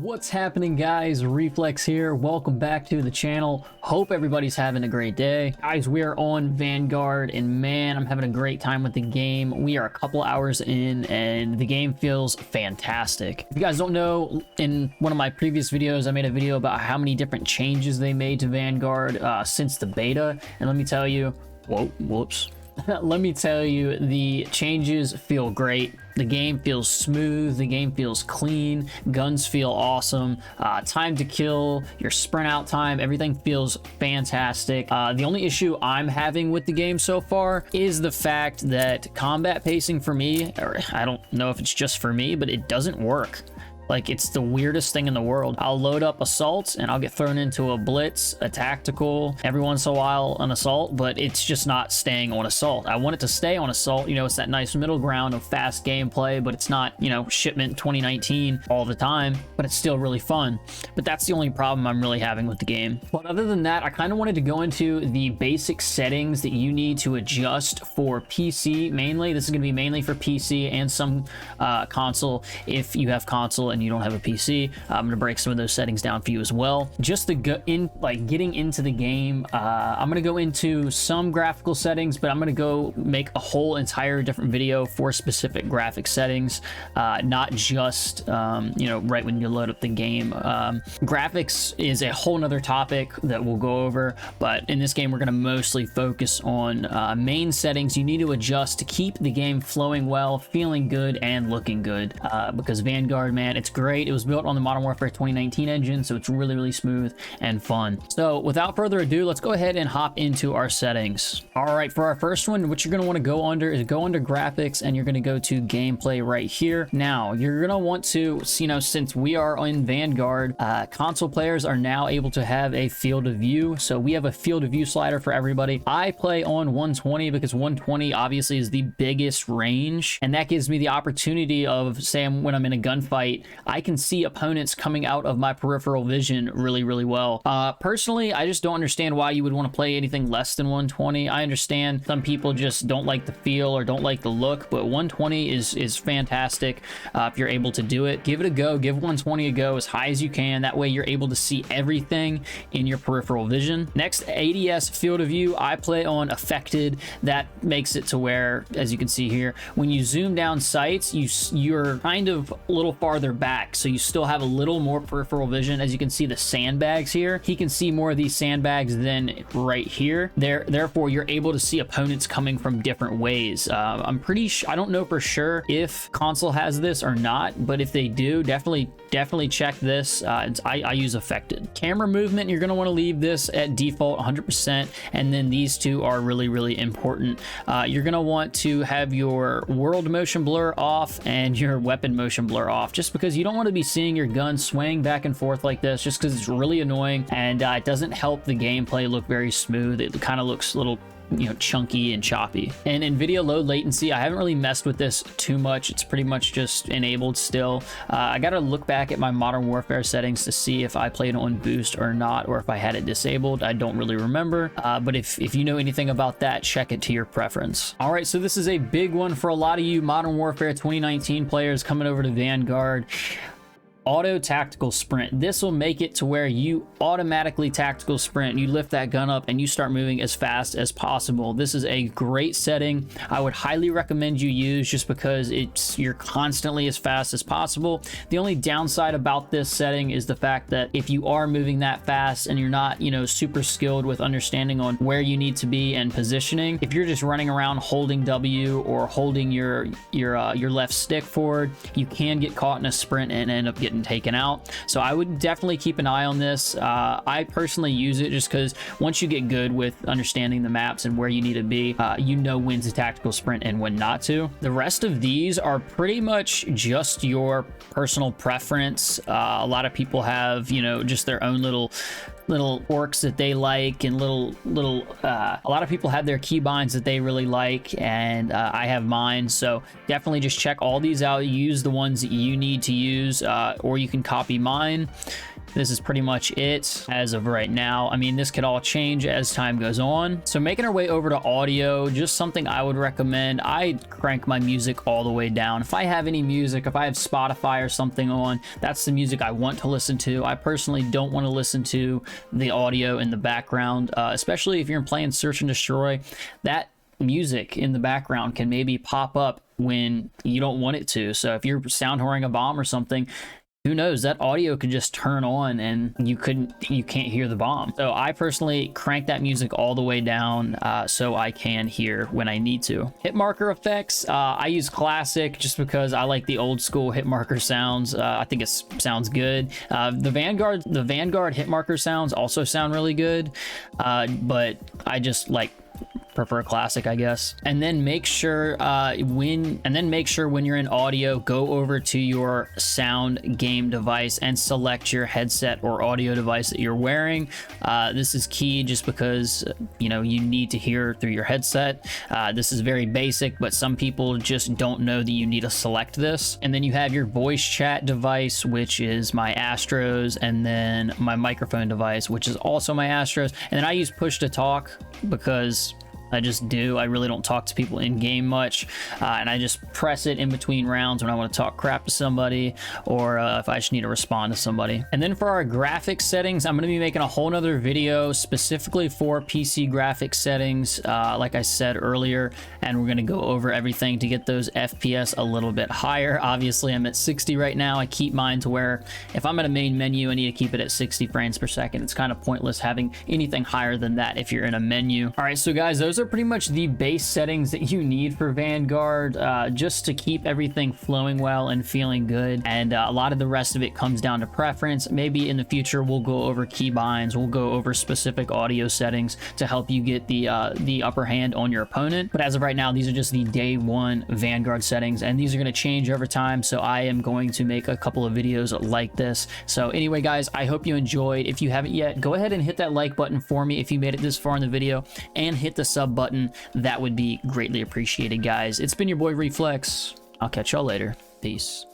What's happening, guys? Reflex here. Welcome back to the channel. Hope everybody's having a great day. Guys, we are on Vanguard, and man, I'm having a great time with the game. We are a couple hours in, and the game feels fantastic. If you guys don't know, in one of my previous videos, I made a video about how many different changes they made to Vanguard since the beta, and let me tell you, whoops. Let me tell you, the changes feel great. The game feels smooth, the game feels clean, guns feel awesome, time to kill, your sprint out time, everything feels fantastic. The only issue I'm having with the game so far is the fact that combat pacing for me, or I don't know if it's just for me, but it doesn't work. Like, it's the weirdest thing in the world. I'll load up assaults and I'll get thrown into a blitz, a tactical, every once in a while an assault, but it's just not staying on assault. I want it to stay on assault. You know, it's that nice middle ground of fast gameplay, but it's not, you know, shipment 2019 all the time, but it's still really fun. But that's the only problem I'm really having with the game. But other than that, I kind of wanted to go into the basic settings that you need to adjust for PC mainly. This is going to be mainly for PC and some console if you have console and you don't have a PC. I'm gonna break some of those settings down for you as well. Just to go in, like, getting into the game, I'm gonna go into some graphical settings, but I'm gonna go make a whole entire different video for specific graphic settings, not just you know, right when you load up the game. Graphics is a whole nother topic that we'll go over, but in this game we're gonna mostly focus on main settings you need to adjust to keep the game flowing well, feeling good, and looking good, because Vanguard, man, it's great. It was built on the Modern Warfare 2019 engine, so it's really smooth and fun. So without further ado, let's go ahead and hop into our settings. All right, for our first one, what you're going to want to go under is go under graphics, and you're going to go to gameplay right here. Now you're going to want to, you know, since we are in Vanguard, console players are now able to have a field of view. So we have a field of view slider for everybody. I play on 120 because 120 obviously is the biggest range, and that gives me the opportunity of, say, when I'm in a gunfight, I can see opponents coming out of my peripheral vision really well. Personally, I just don't understand why you would want to play anything less than 120. I understand some people just don't like the feel or don't like the look, but 120 is fantastic if you're able to do it. Give it a go. Give 120 a go as high as you can. That way you're able to see everything in your peripheral vision. Next, ADS field of view. I play on affected. That makes it to where, as you can see here, when you zoom down sights, you're kind of a little farther back, so you still have a little more peripheral vision. As you can see, the sandbags here, he can see more of these sandbags than right here. Therefore you're able to see opponents coming from different ways. I'm pretty sure, I don't know for sure if console has this or not, but if they do, definitely check this. I use affected. Camera movement, you're going to want to leave this at default 100%, and then these two are really important. You're going to want to have your world motion blur off and your weapon motion blur off, just because you don't want to be seeing your gun swaying back and forth like this, just because it's really annoying, and it doesn't help the gameplay look very smooth. It kind of looks a little, you know, chunky and choppy. And NVIDIA low latency, I haven't really messed with this too much. It's pretty much just enabled still. I gotta look back at my Modern Warfare settings to see if I played on boost or not, or if I had it disabled. I don't really remember, but if you know anything about that, check it to your preference. All right, so this is a big one for a lot of you Modern Warfare 2019 players coming over to Vanguard. Auto tactical sprint. This will make it to where you automatically tactical sprint. You lift that gun up and you start moving as fast as possible. This is a great setting. I would highly recommend you use, just because you're constantly as fast as possible. The only downside about this setting is the fact that if you are moving that fast and you're not, you know, super skilled with understanding on where you need to be and positioning, if you're just running around holding W or holding your left stick forward, you can get caught in a sprint and end up getting taken out. So I would definitely keep an eye on this. I personally use it just because once you get good with understanding the maps and where you need to be, you know when to tactical sprint and when not to. The rest of these are pretty much just your personal preference. A lot of people have, you know, just their own little orcs that they like, and a lot of people have their keybinds that they really like, and I have mine. So definitely just check all these out, use the ones that you need to use, or you can copy mine. this is pretty much it as of right now. I mean, this could all change as time goes on. So making our way over to audio, just something I would recommend. I crank my music all the way down. If I have any music, if I have Spotify or something on, that's the music I want to listen to. I personally don't want to listen to the audio in the background, especially if you're playing Search and Destroy. That music in the background can maybe pop up when you don't want it to. So if you're sound whoring a bomb or something, who knows, that audio could just turn on and you can't hear the bomb. So I personally crank that music all the way down so I can hear when I need to. Hit marker effects, I use classic just because I like the old school hit marker sounds. I think it sounds good. The Vanguard hit marker sounds also sound really good, but I just prefer classic, I guess. And then make sure when you're in audio, go over to your sound game device and select your headset or audio device that you're wearing. This is key just because you need to hear through your headset. This is very basic, but some people just don't know that you need to select this. And then you have your voice chat device, which is my Astros, and then my microphone device, which is also my Astros. And then I use push to talk because I just do. I really don't talk to people in game much, and I just press it in between rounds when I want to talk crap to somebody, or if I just need to respond to somebody. And then for our graphics settings, I'm going to be making a whole nother video specifically for PC graphics settings, like I said earlier, and we're going to go over everything to get those FPS a little bit higher. Obviously, I'm at 60 right now. I keep mine to where if I'm at a main menu, I need to keep it at 60 frames per second. It's kind of pointless having anything higher than that if you're in a menu. All right, so guys, those are pretty much the base settings that you need for Vanguard, just to keep everything flowing well and feeling good. And a lot of the rest of it comes down to preference. Maybe in the future we'll go over keybinds, we'll go over specific audio settings to help you get the upper hand on your opponent. But as of right now, these are just the day one Vanguard settings, and these are going to change over time. So I am going to make a couple of videos like this. So anyway, guys, I hope you enjoyed. If you haven't yet, go ahead and hit that like button for me if you made it this far in the video, and hit the sub button. That would be greatly appreciated, guys. It's been your boy Reflex. I'll catch y'all later. Peace.